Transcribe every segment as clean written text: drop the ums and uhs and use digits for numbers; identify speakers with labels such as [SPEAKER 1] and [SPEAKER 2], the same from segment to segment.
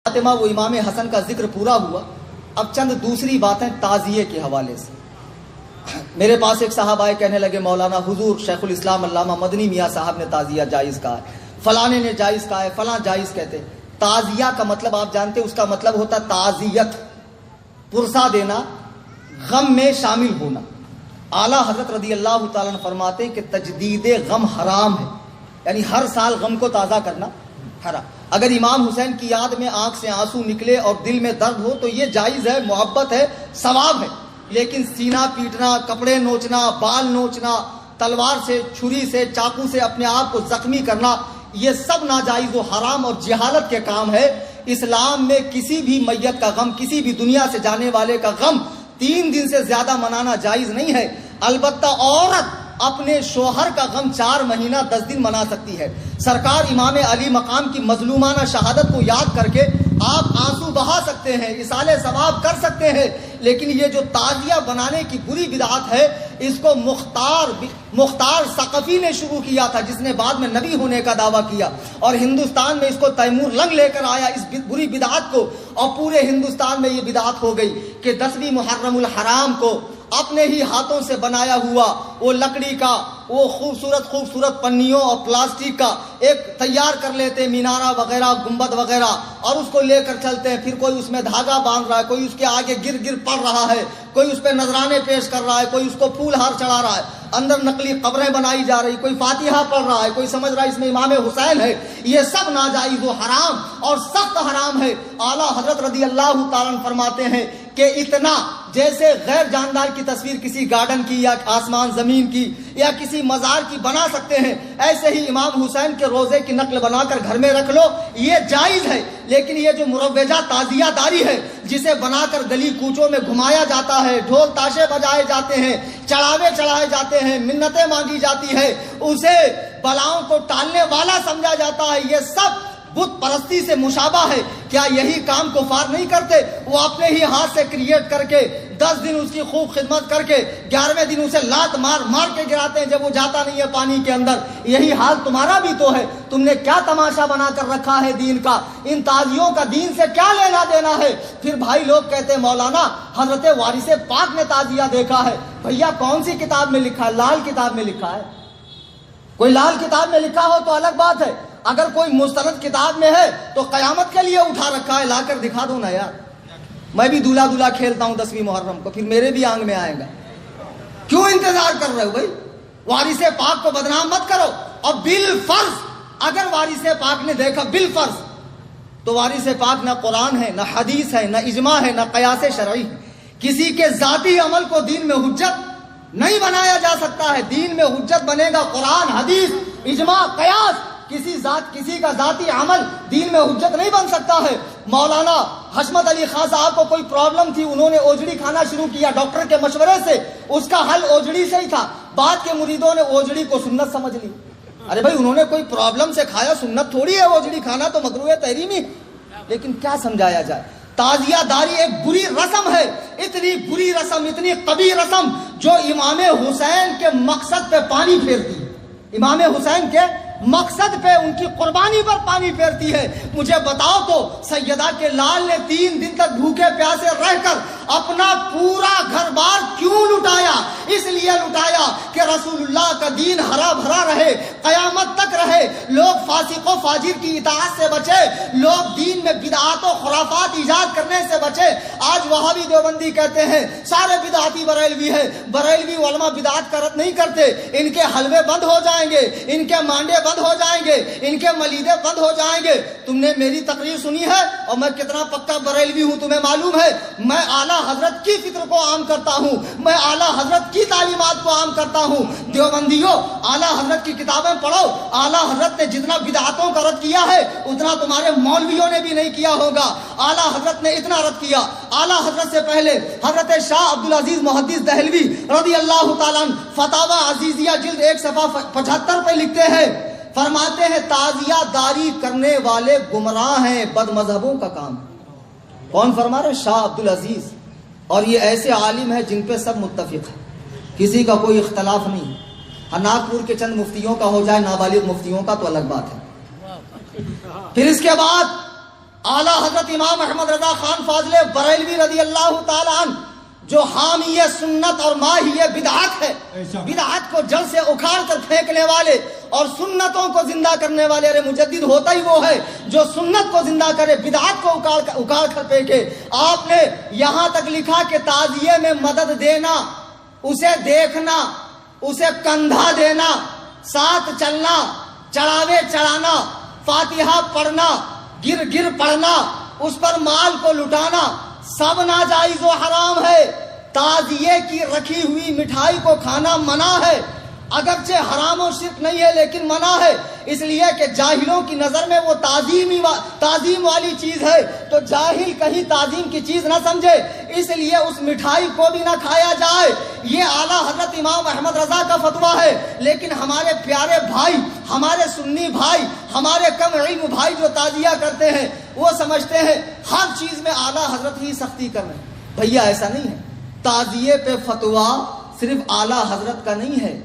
[SPEAKER 1] فاطمہ وہ امام حسن کا ذکر پورا ہوا. اب چند دوسری باتیں تعزیے کے حوالے سے. میرے پاس ایک صاحب آئے, کہنے لگے مولانا حضور شیخ الاسلام علامہ مدنی میاں صاحب نے تعزیہ جائز کہا ہے, فلانے نے جائز کہا ہے, فلاں جائز کہتے. تعزیہ کا مطلب آپ جانتے, اس کا مطلب ہوتا تعزیت, پرسہ دینا, غم میں شامل ہونا. اعلیٰ حضرت رضی اللہ تعالیٰ عنہ فرماتے ہیں کہ تجدید غم حرام ہے, یعنی ہر سال غم کو تازہ کرنا حرام. اگر امام حسین کی یاد میں آنکھ سے آنسو نکلے اور دل میں درد ہو تو یہ جائز ہے, محبت ہے, ثواب ہے. لیکن سینہ پیٹنا, کپڑے نوچنا, بال نوچنا, تلوار سے, چھری سے, چاقو سے اپنے آپ کو زخمی کرنا, یہ سب ناجائز و حرام اور جہالت کے کام ہے. اسلام میں کسی بھی میت کا غم, کسی بھی دنیا سے جانے والے کا غم 3 دن سے زیادہ منانا جائز نہیں ہے. البتہ عورت اپنے شوہر کا غم 4 مہینہ 10 دن منا سکتی ہے. سرکار امام علی مقام کی مظلومانہ شہادت کو یاد کر کے آپ آنسو بہا سکتے ہیں, اصالہ ثواب کر سکتے ہیں. لیکن یہ جو تعزیہ بنانے کی بری بدعت ہے, اس کو مختار ثقفی نے شروع کیا تھا, جس نے بعد میں نبی ہونے کا دعویٰ کیا, اور ہندوستان میں اس کو تیمور لنگ لے کر آیا اس بری بدعت کو, اور پورے ہندوستان میں یہ بدعت ہو گئی کہ 10ویں محرم الحرام کو اپنے ہی ہاتھوں سے بنایا ہوا وہ لکڑی کا وہ خوبصورت پنیوں اور پلاسٹک کا ایک تیار کر لیتے, مینارہ وغیرہ, گنبد وغیرہ, اور اس کو لے کر چلتے ہیں. پھر کوئی اس میں دھاگا باندھ رہا ہے, کوئی اس کے آگے گر پڑ رہا ہے, کوئی اس پہ نذرانے پیش کر رہا ہے, کوئی اس کو پھول ہار چڑھا رہا ہے, اندر نقلی قبریں بنائی جا رہی, کوئی فاتحہ پڑھ رہا ہے, کوئی سمجھ رہا ہے اس میں امام حسین ہے. یہ سب ناجائز و حرام اور سخت حرام ہے. اعلیٰ حضرت رضی اللہ تعالیٰ عنہ فرماتے ہیں کہ اتنا جیسے غیر جاندار کی تصویر کسی گارڈن کی یا آسمان زمین کی یا کسی مزار کی بنا سکتے ہیں, ایسے ہی امام حسین کے روزے کی نقل بنا کر گھر میں رکھ لو, یہ جائز ہے. لیکن یہ جو مروجہ تعزیہ داری ہے, جسے بنا کر گلی کوچوں میں گھمایا جاتا ہے, ڈھول تاشے بجائے جاتے ہیں, چڑھاوے چڑھائے جاتے ہیں, منتیں مانگی جاتی ہے, اسے بلاؤں کو ٹالنے والا سمجھا جاتا ہے, یہ سب بت پرستی سے مشابہ ہے. کیا یہی کام کفار نہیں کرتے؟ وہ اپنے ہی ہاتھ سے کریٹ کر کے 10 دن اس کی خوب خدمت کر کے 11ویں دن اسے لات مار کے گراتے ہیں جب وہ جاتا نہیں ہے پانی کے اندر. یہی حال تمہارا بھی تو ہے. تم نے کیا تماشا بنا کر رکھا ہے دین کا؟ ان تعزیوں کا دین سے کیا لینا دینا ہے؟ پھر بھائی لوگ کہتے ہیں مولانا حضرت وارث پاک نے تعزیہ دیکھا ہے. بھیا کون سی کتاب میں لکھا ہے؟ لال کتاب میں لکھا ہے. کوئی لال کتاب میں لکھا ہو تو الگ بات ہے, اگر کوئی مستند کتاب میں ہے تو قیامت کے لیے اٹھا رکھا ہے, لا کر دکھا دو نا یار. میں بھی دولہا کھیلتا ہوں 10ویں محرم کو, پھر میرے بھی آنگ میں آئے گا. کیوں انتظار کر رہے ہو بھائی؟ وارث پاک کو بدنام مت کرو. اور بالفرض اگر وارث پاک نے دیکھا بالفرض, تو وارث پاک نہ قرآن ہے, نہ حدیث ہے, نہ اجماع ہے, نہ قیاس شرعی. کسی کے ذاتی عمل کو دین میں حجت نہیں بنایا جا سکتا ہے. دین میں حجت بنے گا قرآن, حدیث, اجماع, قیاس. کسی کا ذاتی عمل دین میں حجت نہیں بن سکتا ہے. مولانا حشمت علی خان صاحب کو کوئی پرابلم تھی, انہوں نے اوجڑی کھانا شروع کیا ڈاکٹر کے مشورے سے. اس کا حل اوجڑی سے ہی تھا. بعد کے مریدوں نے اوجڑی کو سنت سمجھ لی. ارے بھائی انہوں نے کوئی پرابلم سے کھایا, سنت تھوڑی ہے اوجڑی کھانا, تو مکروہ تحریمی. لیکن کیا سمجھایا جائے؟ تعزیہ داری ایک بری رسم ہے, اتنی بری رسم, اتنی قبیح رسم جو امام حسین کے مقصد پہ پانی پھیرتی ہے. امام حسین کے مقصد پہ, ان کی قربانی پر پانی پھیرتی ہے. مجھے بتاؤ تو سیدہ کے لال نے 3 دن تک بھوکے پیاسے رہ کر اپنا پورا گھر بار کیوں لٹایا؟ اس لیے لٹایا کہ رسول اللہ کا دین ہرا بھرا رہے, قیامت تک رہے, لوگ فاسق و فاجر کی اطاعت سے بچے, لوگ دین میں بدعات و خرافات ایجاد کرنے سے بچے. آج وہابی دیوبندی کہتے ہیں سارے بدعاتی بریلوی ہیں. بریلوی علماء بدعات کا رد نہیں کرتے. ان کے حلوے بند ہو جائیں گے, ان کے مانڈے بند ہو جائیں گے, ان کے ملیدے بند ہو جائیں گے. تم نے میری تقریر سنی ہے اور میں کتنا پکا بریلوی ہوں تمہیں معلوم ہے. میں اعلیٰ حضرت کی فکر کو عام کرتا ہوں, میں اعلیٰ حضرت کی تعلیمات کو عام کرتا ہوں. دیوبندیوں اعلیٰ حضرت کی کتابیں پڑھو. اعلیٰ حضرت نے جتنا بدعاتوں کا رد کیا ہے اتنا تمہارے مولویوں نے بھی نہیں کیا ہوگا. اعلیٰ حضرت نے اتنا رد کیا. اعلیٰ حضرت سے پہلے حضرت شاہ عبدالعزیز محدث دہلوی رضی اللہ تعالیٰ عنہ فتاوی عزیزیہ جلد 1 صفحہ 75 پہ لکھتے ہیں, فرماتے ہیں تعزیہ داری کرنے والے گمراہ ہیں, بد مذہبوں کا کام. کون فرما رہے؟ شاہ عبدالعزیز. اور یہ ایسے عالم ہیں جن پہ سب متفق ہیں, کسی کا کوئی اختلاف نہیں. ناگپور کے چند مفتیوں کا ہو جائے, نابالغ مفتیوں کا تو الگ بات ہے. پھر اس کے بعد اعلیٰ حضرت امام احمد رضا خان فاضل بریلوی رضی اللہ تعالی عنہ جو حامی سنت اور ماہی بدعت ہے، بدعت کو جڑ سے اکھاڑ کر پھینکنے والے اور سنتوں کو زندہ کرنے والے، ارے مجدد ہوتا ہی وہ ہے جو سنت کو زندہ کرے، بدعت کو اکھاڑ کر پھینکے۔ آپ نے یہاں تک لکھا کہ تعزیے میں مدد دینا، اسے دیکھنا، اسے کندھا دینا، ساتھ چلنا، چڑھاوے چڑھانا، فاتحہ پڑھنا، گر پڑھنا، اس پر مال کو لٹانا، سب ناجائز و حرام ہے۔ تعزیے کی رکھی ہوئی مٹھائی کو کھانا منع ہے، اگرچہ حرام و شرک نہیں ہے لیکن منع ہے، اس لیے کہ جاہلوں کی نظر میں وہ تعظیم والی چیز ہے، تو جاہل کہیں تعظیم کی چیز نہ سمجھے، اس لیے اس مٹھائی کو بھی نہ کھایا جائے۔ یہ اعلیٰ حضرت امام احمد رضا کا فتویٰ ہے، لیکن ہمارے پیارے بھائی، ہمارے سنی بھائی، ہمارے کم علم بھائی جو تعزیہ کرتے ہیں وہ سمجھتے ہیں ہر چیز میں اعلیٰ حضرت ہی سختی کر رہے ہیں۔ بھیا ایسا نہیں ہے، تعزیے پہ فتویٰ صرف اعلیٰ حضرت کا نہیں ہے۔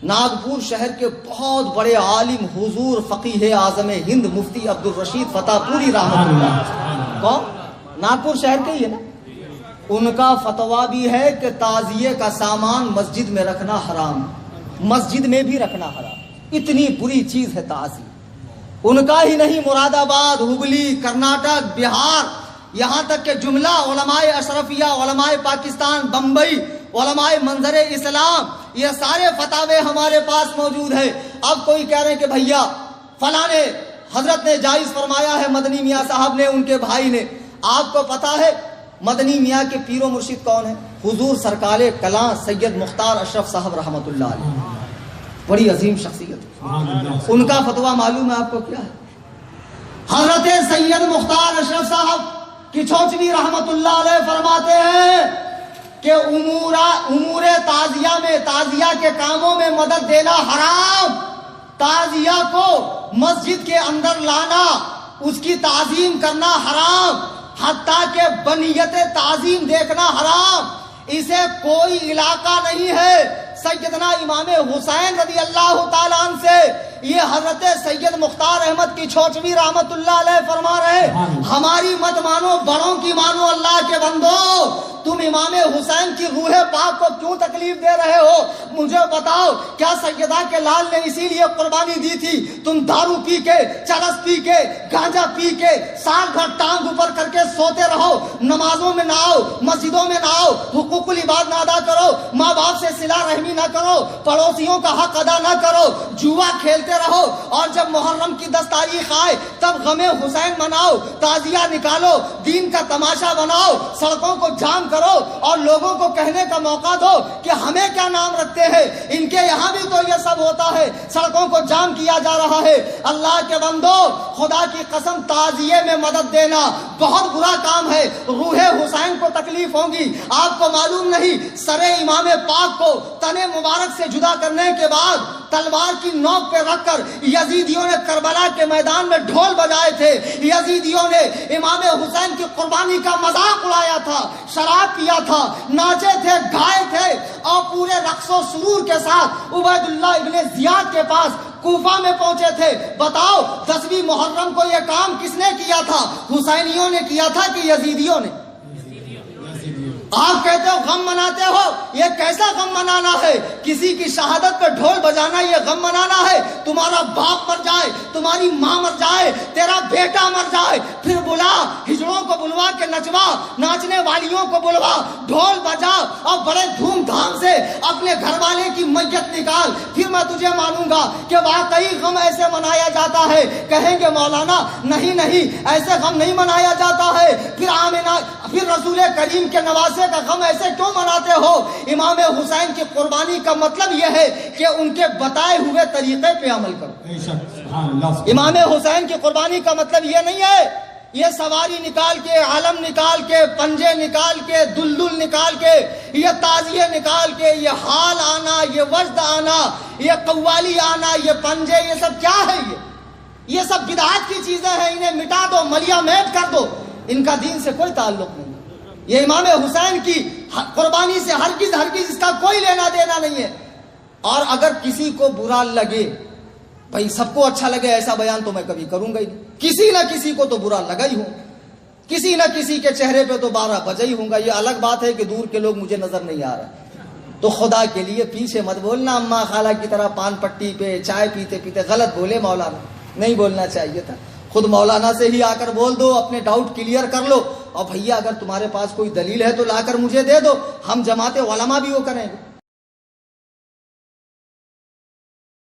[SPEAKER 1] ناگپور شہر کے بہت بڑے عالم حضور فقیہ اعظم ہند مفتی عبدالرشید فتح پوری رحمۃ اللہ، کون؟ ناگپور شہر کے ہی ہے نا، ان کا فتویٰ بھی ہے کہ تعزیے کا سامان مسجد میں رکھنا حرام، مسجد میں بھی رکھنا حرام، اتنی بری چیز ہے تعزیہ۔ ان کا ہی نہیں، مراد آباد، ہبلی، کرناٹک، بہار، یہاں تک کہ جملہ علماء اشرفیہ، علماء پاکستان، بمبئی، علماء منظر اسلام، یہ سارے فتاوے ہمارے پاس موجود ہیں۔ اب کوئی کہہ رہے ہیں کہ بھیا فلاں حضرت نے جائز فرمایا ہے، مدنی میاں صاحب نے، ان کے بھائی نے۔ آپ کو پتا ہے مدنی میاں کے پیر و مرشد کون ہیں؟ حضور سرکار کلاں سید مختار اشرف صاحب رحمۃ اللہ علیہ، بڑی عظیم شخصیت۔ ان کا فتویٰ معلوم ہے آپ کو کیا ہے؟ حضرت سید مختار اشرف صاحب کی چھوچوی رحمۃ اللہ علیہ فرماتے ہیں کہ امور تعزیہ میں، تعزیہ کے کاموں میں مدد دینا حرام، تعزیہ کو مسجد کے اندر لانا، اس کی تعظیم کرنا حرام، حتیٰ کہ بنیت تعظیم دیکھنا حرام، اسے کوئی علاقہ نہیں ہے۔ سیدنا امام حسین رضی اللہ تعالیٰ عنہ سے یہ حضرت سید مختار احمد کی چھوچوی رحمت اللہ علیہ فرما رہے، ہماری مت مانو، بڑوں کی مانو، اللہ کے بندو، تم امام حسین کی روح پاک کو کیوں تکلیف دے رہے ہو؟ مجھے بتاؤ، کیا سیدہ کے لال نے اسی لیے قربانی دی تھی تم دارو پی کے، چرس پی کے، گانجا پی کے، سال بھر ٹانگ اوپر کر کے سوتے رہو، نمازوں میں نہ آؤ، مسجدوں میں نہ آؤ، حقوق العباد نہ ادا کرو، ماں باپ سے صلہ رحمی نہ کرو، پڑوسیوں کا حق ادا نہ کرو، جوا کھیلتے رہو، اور جب محرم کی 10 تاریخ آئے تب غم حسین مناؤ، تعزیہ نکالو، دین کا تماشا بناؤ، سڑکوں کو جام کرو اور لوگوں کو کہنے کا موقع دو کہ ہمیں کیا نام رکھتے ہیں، ان کے یہاں بھی تو یہ سب ہوتا ہے، سڑکوں کو جام کیا جا رہا ہے۔ اللہ کے بندو، خدا کی قسم، تعزیے میں مدد دینا بہت برا کام ہے، روح حسین کو تکلیف ہوگی۔ آپ کو معلوم نہیں، سر امام پاک کو تنے مبارک سے جدا کرنے کے بعد تلوار کی نوک پہ رکھ کر یزیدیوں نے کربلا کے میدان میں ڈھول بجائے تھے، یزیدیوں نے امام حسین کی قربانی کا مذاق اڑایا تھا، شراب پیا تھا، ناچے تھے، گائے تھے، اور پورے رقص و سرور کے ساتھ عبید اللہ ابن زیاد کے پاس کوفہ میں پہنچے تھے۔ بتاؤ 10ویں محرم کو یہ کام کس نے کیا تھا؟ حسینیوں نے کیا تھا کہ یزیدیوں نے؟ آپ کہتے ہو غم مناتے ہو، یہ کیسا غم منانا ہے؟ کسی کی شہادت پہ ڈھول بجانا یہ غم منانا ہے؟ تمہارا باپ مر جائے، تمہاری ماں مر جائے، تیرا بیٹا مر جائے، پھر بلا، ہجڑوں کو بلوا کے نچوا، ناچنے والیوں کو بلوا، ڈھول بجا اور بڑے دھوم دھام سے اپنے گھر والے کی میت نکال، پھر میں تجھے مانوں گا کہ واقعی غم ایسے منایا جاتا ہے۔ کہیں گے مولانا نہیں ایسے غم نہیں منایا جاتا ہے، پھر رسول کریم کے نواسے کا غم ایسے کیوں مناتے ہو؟ امام حسین کی قربانی کا مطلب یہ ہے کہ ان کے بتائے ہوئے طریقے پہ عمل کرو۔ امام حسین کی قربانی کا مطلب یہ نہیں ہے یہ سواری نکال کے، علم نکال کے، پنجے نکال کے، دلدل نکال کے، یہ تعزیے نکال کے، یہ حال آنا، یہ وجد آنا، یہ قوالی آنا، یہ پنجے، یہ سب کیا ہے؟ یہ سب بدعات کی چیزیں ہیں، انہیں مٹا دو، ملیا میٹ کر دو، ان کا دین سے کوئی تعلق نہیں۔ یہ امام حسین کی قربانی سے ہرگز اس کا کوئی لینا دینا نہیں ہے۔ اور اگر کسی کو برا لگے بھائی سب کو اچھا لگے ایسا بیان تو میں کبھی کروں گا ہی نہیں. کسی نہ کسی کو تو برا لگا ہی ہوں, کسی نہ کسی کے چہرے پہ تو 12 بجے ہی ہوں گا. یہ الگ بات ہے کہ دور کے لوگ مجھے نظر نہیں آ رہے, تو خدا کے لیے پیچھے مت بولنا اماں خالہ کی طرح پان پٹی پہ چائے پیتے پیتے. غلط بولے مولانا, نہیں بولنا چاہیے تھا. خود مولانا سے ہی آ کر بول دو, اپنے ڈاؤٹ کلیئر کر لو, اور بھیا اگر تمہارے پاس کوئی دلیل ہے تو لا کر مجھے دے دو, ہم جماعت علماء بھی وہ کریں گے.